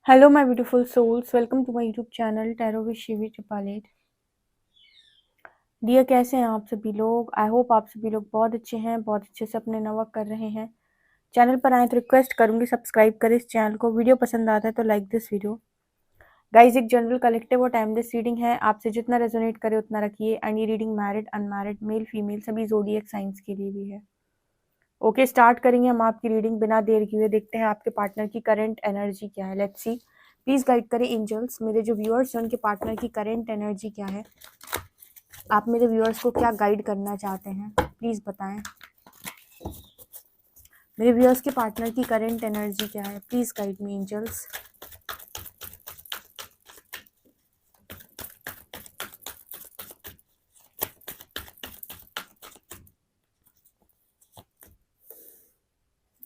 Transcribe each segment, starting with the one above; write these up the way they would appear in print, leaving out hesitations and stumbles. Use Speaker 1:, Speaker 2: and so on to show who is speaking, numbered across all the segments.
Speaker 1: Hello, my beautiful souls. Welcome to my YouTube channel Tarot with Shivi त्रिपालेट। Dear, कैसे हैं आप सभी लोग? आई होप आप सभी लोग बहुत अच्छे हैं, बहुत अच्छे से अपने नवर्क कर रहे हैं। चैनल पर आए तो रिक्वेस्ट करूंगी सब्सक्राइब करें इस चैनल को। वीडियो पसंद आता है तो लाइक दिस वीडियो। गाइज, एक जनरल कलेक्टिव और टाइमलेस रीडिंग है, आपसे जितना रेजोनेट करे उतना रखिए। एंड ये reading married, unmarried, male, female सभी ज़ोडिएक साइंस के लिए भी है। ओके, स्टार्ट करेंगे हम आपकी रीडिंग बिना देर किए। देखते हैं आपके पार्टनर की करंट एनर्जी क्या है। Let's see. प्लीज गाइड करें एंजल्स, मेरे जो व्यूअर्स हैं उनके पार्टनर की करंट एनर्जी क्या है। आप मेरे व्यूअर्स को क्या गाइड करना चाहते हैं, प्लीज बताएं। मेरे व्यूअर्स के पार्टनर की करंट एनर्जी क्या है, please guide me angels.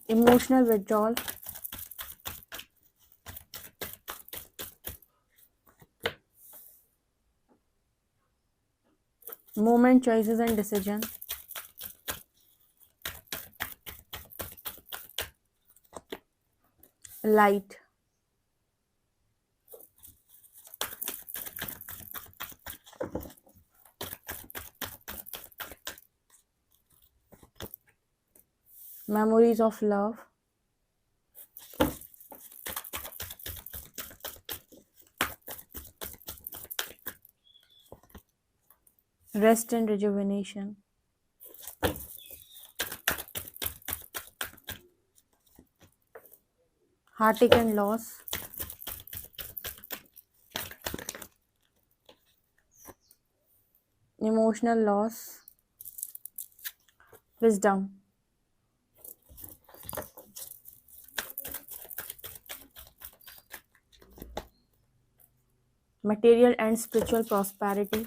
Speaker 1: Emotional withdrawal, moment, choices and decision, light, memories of love, rest and rejuvenation, heartache and loss, emotional loss, wisdom, material and spiritual prosperity,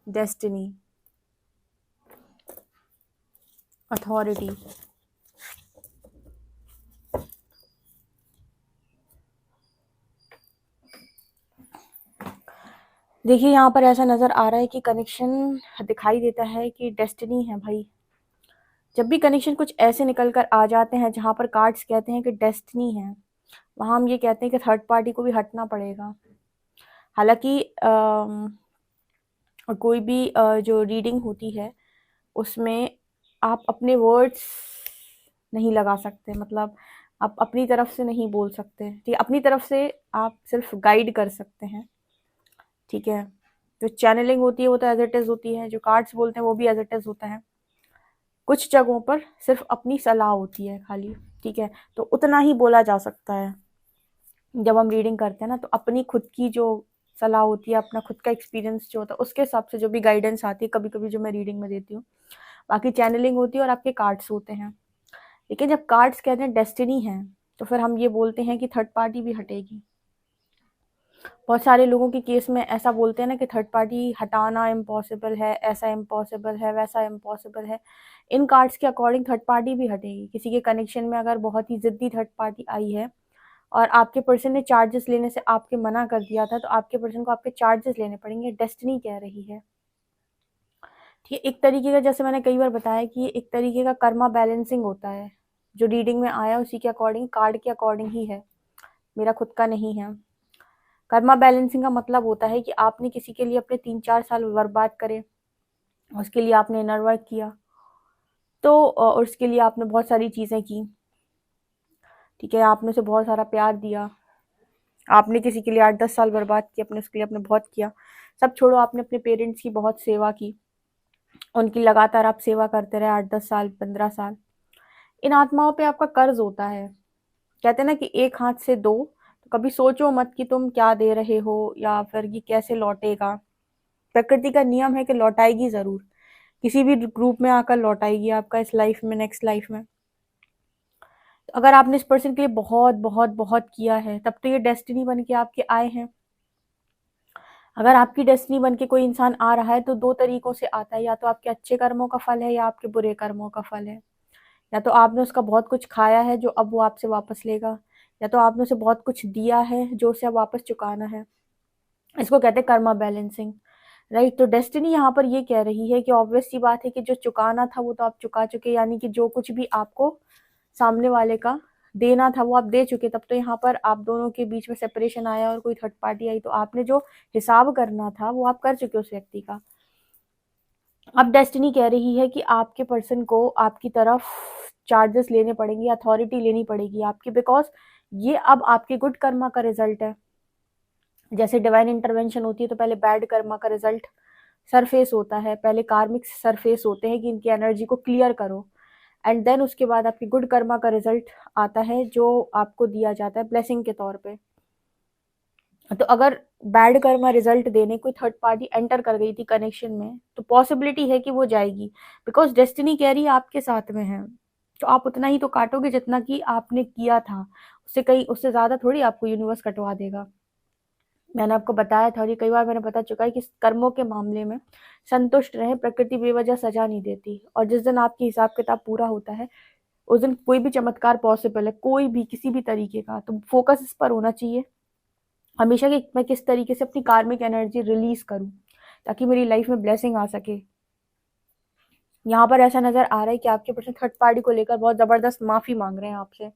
Speaker 1: destiny, authority। देखिए, यहाँ पर ऐसा नज़र आ रहा है कि कनेक्शन दिखाई देता है कि डेस्टिनी है भाई। जब भी कनेक्शन कुछ ऐसे निकल कर आ जाते हैं जहाँ पर कार्ड्स कहते हैं कि डेस्टिनी है, वहाँ हम ये कहते हैं कि थर्ड पार्टी को भी हटना पड़ेगा। हालांकि कोई भी जो रीडिंग होती है उसमें आप अपने वर्ड्स नहीं लगा सकते, मतलब आप अपनी तरफ से नहीं बोल सकते, ठीक है। अपनी तरफ से आप सिर्फ गाइड कर सकते हैं, ठीक है। जो चैनलिंग होती है वो तो एज इट इज़ होती है, जो कार्ड्स बोलते हैं वो भी एज इट इज़ होता है। कुछ जगहों पर सिर्फ अपनी सलाह होती है खाली, ठीक है। तो उतना ही बोला जा सकता है जब हम रीडिंग करते हैं ना, तो अपनी खुद की जो सलाह होती है, अपना खुद का एक्सपीरियंस जो होता है उसके हिसाब से जो भी गाइडेंस आती है कभी कभी जो मैं रीडिंग में देती हूँ, बाकी चैनलिंग होती है और आपके कार्ड्स होते हैं। लेकिन जब कार्ड्स कहते हैं डेस्टिनी है, तो फिर हम ये बोलते हैं कि थर्ड पार्टी भी हटेगी। बहुत सारे लोगों के केस में ऐसा बोलते हैं ना कि थर्ड पार्टी हटाना इम्पॉसिबल है, ऐसा इम्पॉसिबल है, वैसा इम्पॉसिबल है। इन कार्ड्स के अकॉर्डिंग थर्ड पार्टी भी हटेगी। किसी के कनेक्शन में अगर बहुत ही ज़िद्दी थर्ड पार्टी आई है और आपके पर्सन ने चार्जेस लेने से आपके मना कर दिया था, तो आपके पर्सन को आपके चार्जेस लेने पड़ेंगे, डेस्टिनी कह रही है, ठीक है। एक तरीके का, जैसे मैंने कई बार बताया कि एक तरीके का कर्मा बैलेंसिंग होता है। जो रीडिंग में आया उसी के अकॉर्डिंग, कार्ड के अकॉर्डिंग ही है, मेरा खुद का नहीं है। कर्मा बैलेंसिंग का मतलब होता है कि आपने किसी के लिए अपने 3-4 साल बर्बाद करे, उसके लिए आपने इनर वर्क किया, तो और उसके लिए आपने बहुत सारी चीज़ें की, ठीक है। आपने उसे बहुत सारा प्यार दिया, आपने किसी के लिए 8-10 साल बर्बाद किया, अपने उसके लिए आपने बहुत किया। सब छोड़ो, आपने अपने पेरेंट्स की बहुत सेवा की, उनकी लगातार आप सेवा करते रहे 8-10 साल, 15 साल। इन आत्माओं पे आपका कर्ज होता है। कहते हैं ना कि एक हाथ से दो, तो कभी सोचो मत कि तुम क्या दे रहे हो या फिर ये कैसे लौटेगा। प्रकृति का नियम है कि लौटाएगी ज़रूर, किसी भी ग्रुप में आकर लौटाएगी आपका, इस लाइफ में, नेक्स्ट लाइफ में। तो अगर आपने इस पर्सन के लिए बहुत बहुत बहुत किया है, तब तो ये डेस्टिनी बन के आपके आए हैं। अगर आपकी डेस्टिनी बन के कोई इंसान आ रहा है तो दो तरीकों से आता है, या तो आपके अच्छे कर्मों का फल है या आपके बुरे कर्मों का फल है। या तो आपने उसका बहुत कुछ खाया है जो अब वो आपसे वापस लेगा, या तो आपने उसे बहुत कुछ दिया है जो उसे अब वापस चुकाना है। इसको कहते हैं कर्मा बैलेंसिंग, राइट। तो डेस्टिनी यहाँ पर ये कह रही है कि ऑब्वियस सी बात है कि जो चुकाना था वो तो आप चुका चुके, यानी कि जो कुछ भी आपको सामने वाले का देना था वो आप दे चुके, तब तो यहाँ पर आप दोनों के बीच में सेपरेशन आया और कोई थर्ड पार्टी आई, तो आपने जो हिसाब करना था वो आप कर चुके उस व्यक्ति का। अब डेस्टिनी कह रही है कि आपके पर्सन को आपकी तरफ चार्जेस लेने पड़ेंगे, अथॉरिटी लेनी पड़ेगी आपकी, बिकॉज ये अब आपके गुड कर्मा का रिजल्ट है। जैसे डिवाइन इंटरवेंशन होती है तो पहले बैड कर्मा का रिजल्ट सरफेस होता है, पहले कार्मिक सरफेस होते हैं कि इनकी एनर्जी को क्लियर करो, एंड देन उसके बाद आपकी गुड कर्मा का रिजल्ट आता है जो आपको दिया जाता है ब्लेसिंग के तौर पे। तो अगर बैड कर्मा रिजल्ट देने कोई थर्ड पार्टी एंटर कर गई थी कनेक्शन में, तो पॉसिबिलिटी है कि वो जाएगी, बिकॉज डेस्टिनी कह रही है आपके साथ में है, तो आप उतना ही तो काटोगे जितना कि आपने किया था, उससे कहीं उससे ज़्यादा थोड़ी आपको यूनिवर्स कटवा देगा। मैंने आपको बताया था और ये कई बार मैंने बता चुका है कि कर्मों के मामले में संतुष्ट रहें, प्रकृति बेवजह सजा नहीं देती, और जिस दिन आपकी हिसाब किताब पूरा होता है उस दिन कोई भी चमत्कार पॉसिबल है, कोई भी किसी भी तरीके का, तो फोकस इस पर होना चाहिए हमेशा कि मैं किस तरीके से अपनी कार्मिक एनर्जी रिलीज करूं ताकि मेरी लाइफ में ब्लेसिंग आ सके। यहाँ पर ऐसा नजर आ रहा है कि आपके पर्सन थर्ड पार्टी को लेकर बहुत जबरदस्त माफी मांग रहे हैं आपसे,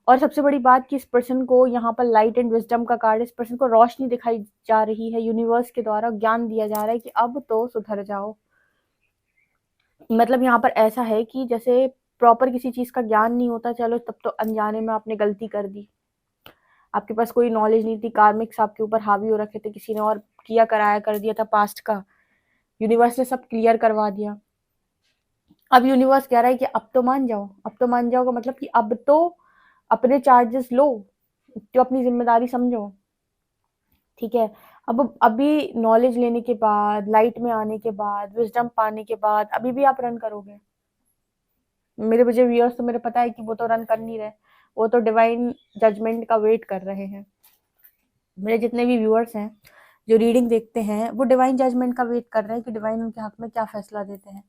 Speaker 1: और सबसे बड़ी बात कि इस पर्सन को यहाँ पर लाइट एंड विजडम का कार्ड, इस पर्सन को रोशनी दिखाई जा रही है, यूनिवर्स के द्वारा ज्ञान दिया जा रहा है कि अब तो सुधर जाओ। मतलब यहाँ पर ऐसा है कि जैसे प्रॉपर किसी चीज का ज्ञान नहीं होता, चलो तब तो अनजाने में आपने गलती कर दी, आपके पास कोई नॉलेज नहीं थी, कार्मिक्स आपके ऊपर हावी हो रखे थे, किसी ने और किया कराया कर दिया था पास्ट का, यूनिवर्स ने सब क्लियर करवा दिया। अब यूनिवर्स कह रहा है कि अब तो मान जाओ, अब तो मान जाओ का मतलब कि अब तो अपने चार्जेस लो, तो अपनी जिम्मेदारी समझो, ठीक है। अब अभी नॉलेज लेने के बाद, लाइट में आने के बाद, विजडम पाने के बाद अभी भी आप रन करोगे? मेरे मुझे व्यूअर्स तो मेरे पता है कि वो तो रन कर नहीं रहे, वो तो डिवाइन जजमेंट का वेट कर रहे हैं। मेरे जितने भी व्यूअर्स हैं जो रीडिंग देखते हैं वो डिवाइन जजमेंट का वेट कर रहे हैं कि डिवाइन उनके हक में क्या फैसला देते हैं।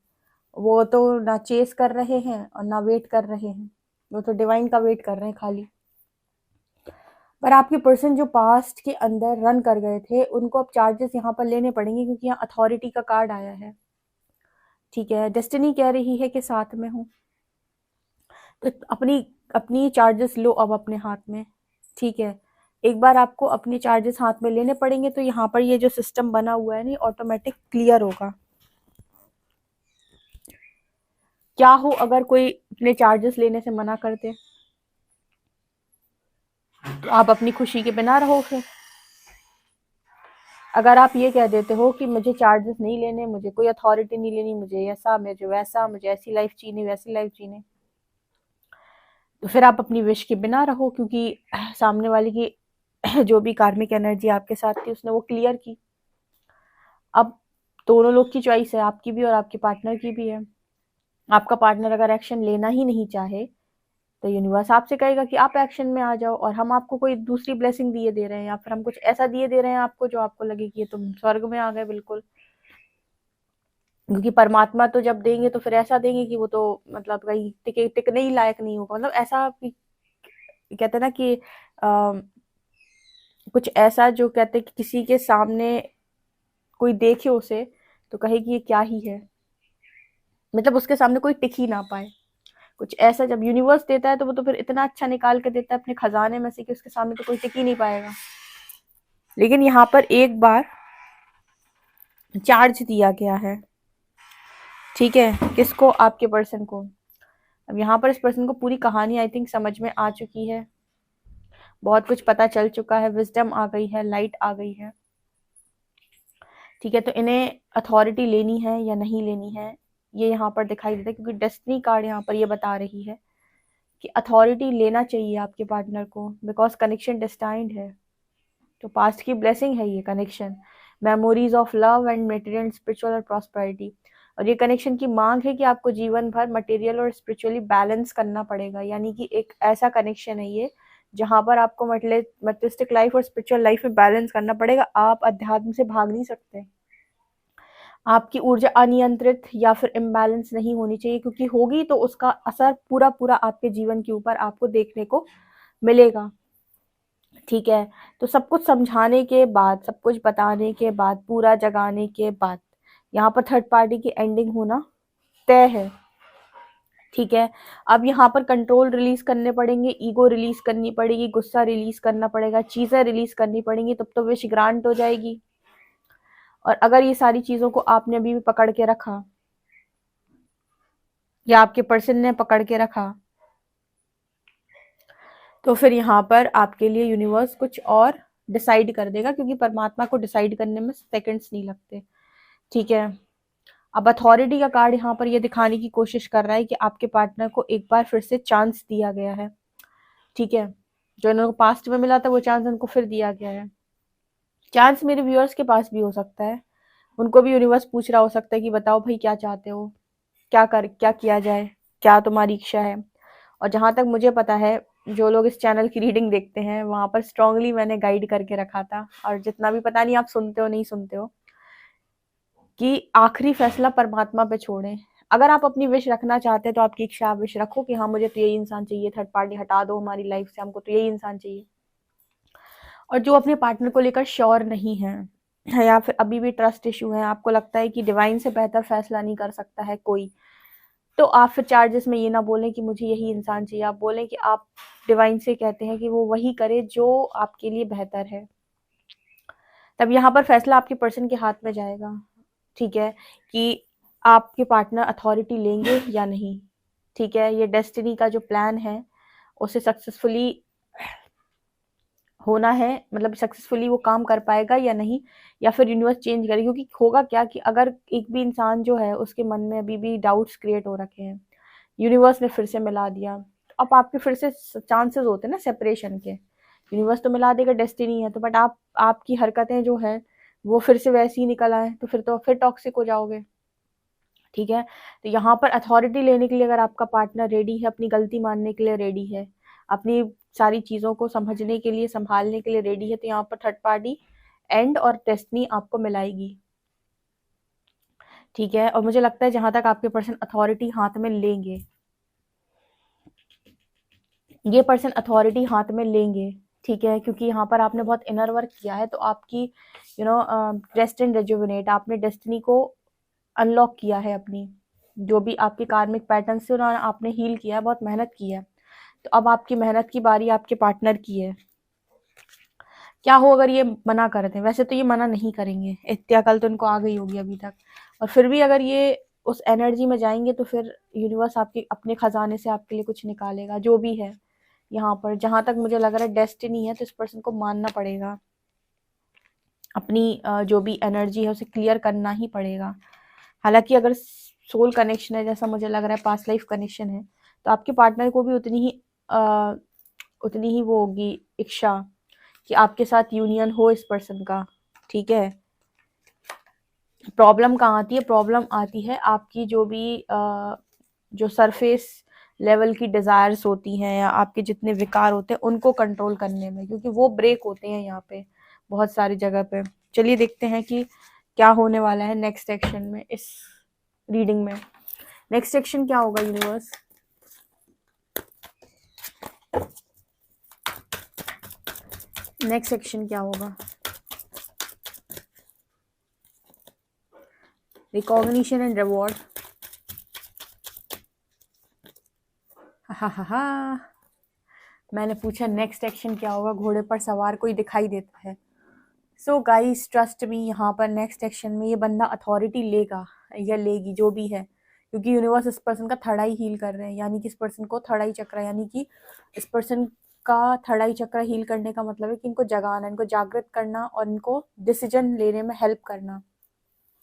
Speaker 1: वो तो ना चेस कर रहे हैं और ना वेट कर रहे हैं, वो तो डिवाइन का वेट कर रहे हैं खाली। पर आपके पर्सन जो पास्ट के अंदर रन कर गए थे उनको अब चार्जेस यहाँ पर लेने पड़ेंगे क्योंकि यहाँ अथॉरिटी का कार्ड आया है, ठीक है। डेस्टिनी कह रही है कि साथ में हूँ, तो अपनी अपनी चार्जेस लो अब अपने हाथ में, ठीक है। एक बार आपको अपने चार्जेस हाथ में लेने पड़ेंगे तो यहाँ पर ये जो सिस्टम बना हुआ है नहीं ऑटोमेटिक क्लियर होगा। क्या हो अगर कोई अपने चार्जेस लेने से मना कर दे, तो आप अपनी खुशी के बिना रहो फिर। अगर आप ये कह देते हो कि मुझे चार्जेस नहीं लेने, मुझे कोई अथॉरिटी नहीं लेनी, मुझे ऐसा, मुझे वैसा, मुझे ऐसी लाइफ जीनी, वैसी लाइफ जीने, तो फिर आप अपनी विश के बिना रहो, क्योंकि सामने वाले की जो भी कार्मिक एनर्जी आपके साथ थी उसने वो क्लियर की। अब दोनों लोग की चॉइस है, आपकी भी और आपके पार्टनर की भी है। आपका पार्टनर अगर एक्शन लेना ही नहीं चाहे तो यूनिवर्स आपसे कहेगा कि आप एक्शन में आ जाओ, और हम आपको कोई दूसरी ब्लेसिंग दिए दे रहे हैं या फिर हम कुछ ऐसा दिए दे रहे हैं आपको जो आपको लगे कि ये तुम स्वर्ग में आ गए बिल्कुल। क्योंकि परमात्मा तो जब देंगे तो फिर ऐसा देंगे कि वो तो मतलब कहीं टिकने ही लायक नहीं होगा, मतलब ऐसा कहते हैं ना कि कुछ ऐसा जो कहते हैं कि किसी के सामने कोई देखे उसे तो कहे कि ये क्या ही है, मतलब उसके सामने कोई टिक ही ना पाए। कुछ ऐसा जब यूनिवर्स देता है तो वो तो फिर इतना अच्छा निकाल के देता है अपने खजाने में से कि उसके सामने तो कोई टिक ही नहीं पाएगा। लेकिन यहाँ पर एक बार चार्ज दिया गया है, ठीक है, किसको? आपके पर्सन को। अब यहाँ पर इस पर्सन को पूरी कहानी आई थिंक समझ में आ चुकी है, बहुत कुछ पता चल चुका है, विजडम आ गई है, लाइट आ गई है, ठीक है। तो इन्हें अथॉरिटी लेनी है या नहीं लेनी है ये यहाँ पर दिखाई देता है, क्योंकि डेस्टिनी कार्ड यहाँ पर ये बता रही है कि अथॉरिटी लेना चाहिए आपके पार्टनर को, बिकॉज कनेक्शन डेस्टाइंड है, तो पास्ट की ब्लेसिंग है ये connection, memories of love and material spiritual और प्रॉस्पेरिटी। और ये कनेक्शन की मांग है कि आपको जीवन भर मटेरियल और स्पिरिचुअली बैलेंस करना पड़ेगा, यानी कि एक ऐसा कनेक्शन है ये जहां पर आपको मटेरियलिस्टिक लाइफ और स्पिरिचुअल लाइफ में बैलेंस करना पड़ेगा। आप अध्यात्म से भाग नहीं सकते, आपकी ऊर्जा अनियंत्रित या फिर इम्बैलेंस नहीं होनी चाहिए, क्योंकि होगी तो उसका असर पूरा पूरा आपके जीवन के ऊपर आपको देखने को मिलेगा, ठीक है। तो सब कुछ समझाने के बाद, सब कुछ बताने के बाद, पूरा जगाने के बाद यहाँ पर थर्ड पार्टी की एंडिंग होना तय है, ठीक है। अब यहाँ पर कंट्रोल रिलीज करने पड़ेंगे, ईगो रिलीज करनी पड़ेगी, गुस्सा रिलीज करना पड़ेगा, चीजें रिलीज करनी पड़ेंगी, तब तो विश ग्रांट हो जाएगी। और अगर ये सारी चीजों को आपने अभी भी पकड़ के रखा या आपके पर्सन ने पकड़ के रखा, तो फिर यहाँ पर आपके लिए यूनिवर्स कुछ और डिसाइड कर देगा, क्योंकि परमात्मा को डिसाइड करने में सेकंड्स नहीं लगते। ठीक है। अब अथॉरिटी का कार्ड यहाँ पर ये दिखाने की कोशिश कर रहा है कि आपके पार्टनर को एक बार फिर से चांस दिया गया है। ठीक है। जो इनको पास्ट में मिला था वो चांस उनको फिर दिया गया है। चांस मेरे व्यूअर्स के पास भी हो सकता है, उनको भी यूनिवर्स पूछ रहा हो सकता है कि बताओ भाई क्या चाहते हो, क्या किया जाए, क्या तुम्हारी इच्छा है। और जहां तक मुझे पता है, जो लोग इस चैनल की रीडिंग देखते हैं वहां पर स्ट्रांगली मैंने गाइड करके रखा था, और जितना भी, पता नहीं आप सुनते हो नहीं सुनते हो, कि आखिरी फैसला परमात्मा पे छोड़ें। अगर आप अपनी विश रखना चाहते हैं तो आपकी इच्छा आप विश रखो कि हाँ मुझे तो यही इंसान चाहिए, थर्ड पार्टी हटा दो हमारी लाइफ से, हमको तो यही इंसान चाहिए। और जो अपने पार्टनर को लेकर श्योर नहीं है, या फिर अभी भी ट्रस्ट इशू है, आपको लगता है कि डिवाइन से बेहतर फैसला नहीं कर सकता है कोई, तो आप फिर चार्जेस में ये ना बोलें कि मुझे यही इंसान चाहिए, आप बोलें कि आप डिवाइन से कहते हैं कि वो वही करे जो आपके लिए बेहतर है। तब यहाँ पर फैसला आपके पर्सन के हाथ में जाएगा। ठीक है, कि आपके पार्टनर अथॉरिटी लेंगे या नहीं। ठीक है, ये डेस्टिनी का जो प्लान है उसे सक्सेसफुली होना है, मतलब सक्सेसफुली वो काम कर पाएगा या नहीं, या फिर यूनिवर्स चेंज करे। क्योंकि होगा क्या कि अगर एक भी इंसान जो है उसके मन में अभी भी डाउट्स क्रिएट हो रखे हैं, यूनिवर्स ने फिर से मिला दिया, तो अब आपके फिर से चांसेस होते हैं ना सेपरेशन के। यूनिवर्स तो मिला देगा, डेस्टिनी है तो, बट आपकी हरकतें जो है वो फिर से वैसी ही निकल आए, तो फिर टॉक्सिक हो जाओगे। ठीक है। तो यहाँ पर अथॉरिटी लेने के लिए अगर आपका पार्टनर रेडी है, अपनी गलती मानने के लिए रेडी है, अपनी सारी चीज़ों को समझने के लिए, संभालने के लिए रेडी है, तो यहाँ पर थर्ड पार्टी एंड और डेस्टिनी आपको मिलाएगी। ठीक है। और मुझे लगता है जहां तक आपके पर्सन अथॉरिटी हाथ में लेंगे, ये पर्सन अथॉरिटी हाथ में लेंगे। ठीक है, क्योंकि यहाँ पर आपने बहुत इनर वर्क किया है, तो आपकी रेस्ट एंड रेजुविनेट, आपने डेस्टिनी को अनलॉक किया है, अपनी जो भी आपके कार्मिक पैटर्न से उन्होंने आपने हील किया है, बहुत मेहनत की है। तो अब आपकी मेहनत की बारी आपके पार्टनर की है। क्या हो अगर ये मना कर दें, वैसे तो ये मना नहीं करेंगे, इतनी अकल तो इनको आ गई होगी अभी तक, और फिर भी अगर ये उस एनर्जी में जाएंगे तो फिर यूनिवर्स आपके अपने खजाने से आपके लिए कुछ निकालेगा, जो भी है। यहाँ पर जहां तक मुझे लग रहा है डेस्टिनी है, तो इस पर्सन को मानना पड़ेगा, अपनी जो भी एनर्जी है उसे क्लियर करना ही पड़ेगा। हालांकि अगर सोल कनेक्शन है, जैसा मुझे लग रहा है पास्ट लाइफ कनेक्शन है, तो आपके पार्टनर को भी उतनी ही वो होगी इच्छा कि आपके साथ यूनियन हो इस पर्सन का। ठीक है। प्रॉब्लम कहाँ आती है? प्रॉब्लम आती है आपकी जो भी जो सरफेस लेवल की डिज़ायर्स होती हैं, या आपके जितने विकार होते हैं उनको कंट्रोल करने में, क्योंकि वो ब्रेक होते हैं यहाँ पे बहुत सारी जगह पे। चलिए देखते हैं कि क्या होने वाला है नेक्स्ट सेक्शन में, इस रीडिंग में। नेक्स्ट सेक्शन क्या होगा यूनिवर्स? नेक्स्ट सेक्शन क्या होगा? Recognition and reward. हा, मैंने पूछा नेक्स्ट एक्शन क्या होगा, घोड़े पर सवार कोई दिखाई देता है। सो गाइस ट्रस्ट मी, यहाँ पर नेक्स्ट एक्शन में ये बंदा अथॉरिटी लेगा या लेगी, जो भी है, क्योंकि यूनिवर्स इस पर्सन का थर्ड आई हील कर रहे हैं, यानी कि इस पर्सन को थर्ड आई चक्र, यानी कि इस पर्सन का थर्ड आई चक्र हील करने का मतलब है कि इनको जगाना, इनको जागृत करना और इनको डिसीजन लेने में हेल्प करना।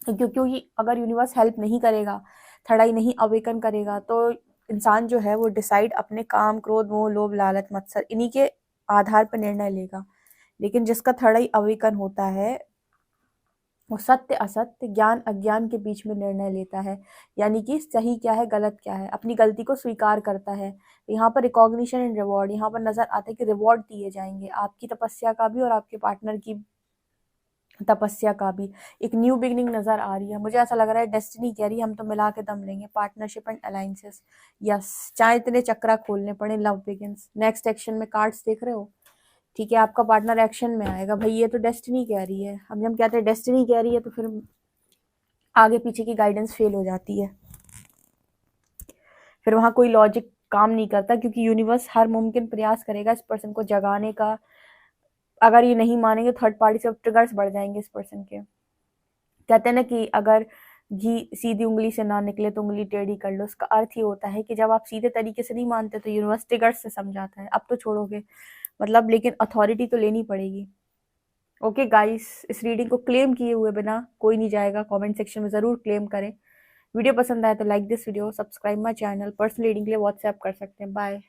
Speaker 1: क्योंकि अगर यूनिवर्स हेल्प नहीं करेगा, थर्ड आई नहीं अवेकन करेगा, तो इंसान जो है वो डिसाइड अपने काम, क्रोध, मोह, लोभ, लालच, मत्सर, इन्हीं के आधार पर निर्णय लेगा। लेकिन जिसका थर्ड आई अवेकन होता है वो सत्य असत्य, ज्ञान अज्ञान के बीच में निर्णय लेता है, यानी कि सही क्या है गलत क्या है, अपनी गलती को स्वीकार करता है। तो यहाँ पर रिकॉग्निशन एंड रिवॉर्ड, यहाँ पर नजर आता है कि रिवॉर्ड दिए जाएंगे, आपकी तपस्या का भी और आपके पार्टनर की तपस्या का भी। एक न्यू बिगनिंग नजर आ रही है, मुझे ऐसा लग रहा है डेस्टिनी कह रही है हम तो मिला के दम लेंगे, पार्टनरशिप एंड अलायंसेस। यस, चाहे इतने चक्रा खोलने पड़े, लव बिगिंस। नेक्स्ट एक्शन में कार्ड्स देख रहे हो? ठीक है, आपका पार्टनर एक्शन में आएगा भाई, ये तो डेस्टिनी कह रही है। हम जब कहते हैं डेस्टिनी कह रही है तो फिर आगे पीछे की गाइडेंस फेल हो जाती है, फिर वहाँ कोई लॉजिक काम नहीं करता, क्योंकि यूनिवर्स हर मुमकिन प्रयास करेगा इस पर्सन को जगाने का। अगर ये नहीं मानेंगे, थर्ड पार्टी से ट्रिगर्स बढ़ जाएंगे इस पर्सन के। कहते हैं ना कि अगर घी सीधी उंगली से ना निकले तो उंगली टेढ़ी कर लो। उसका अर्थ ये होता है कि जब आप सीधे तरीके से नहीं मानते तो यूनिवर्स ट्रिगर्स से समझाता है, अब तो छोड़ोगे मतलब, लेकिन अथॉरिटी तो लेनी पड़ेगी। ओके गाइस, इस रीडिंग को क्लेम किए हुए बिना कोई नहीं जाएगा। कमेंट सेक्शन में ज़रूर क्लेम करें। वीडियो पसंद आए तो like this video, subscribe my channel. Personal reading के लिए व्हाट्सएप कर सकते हैं। बाय।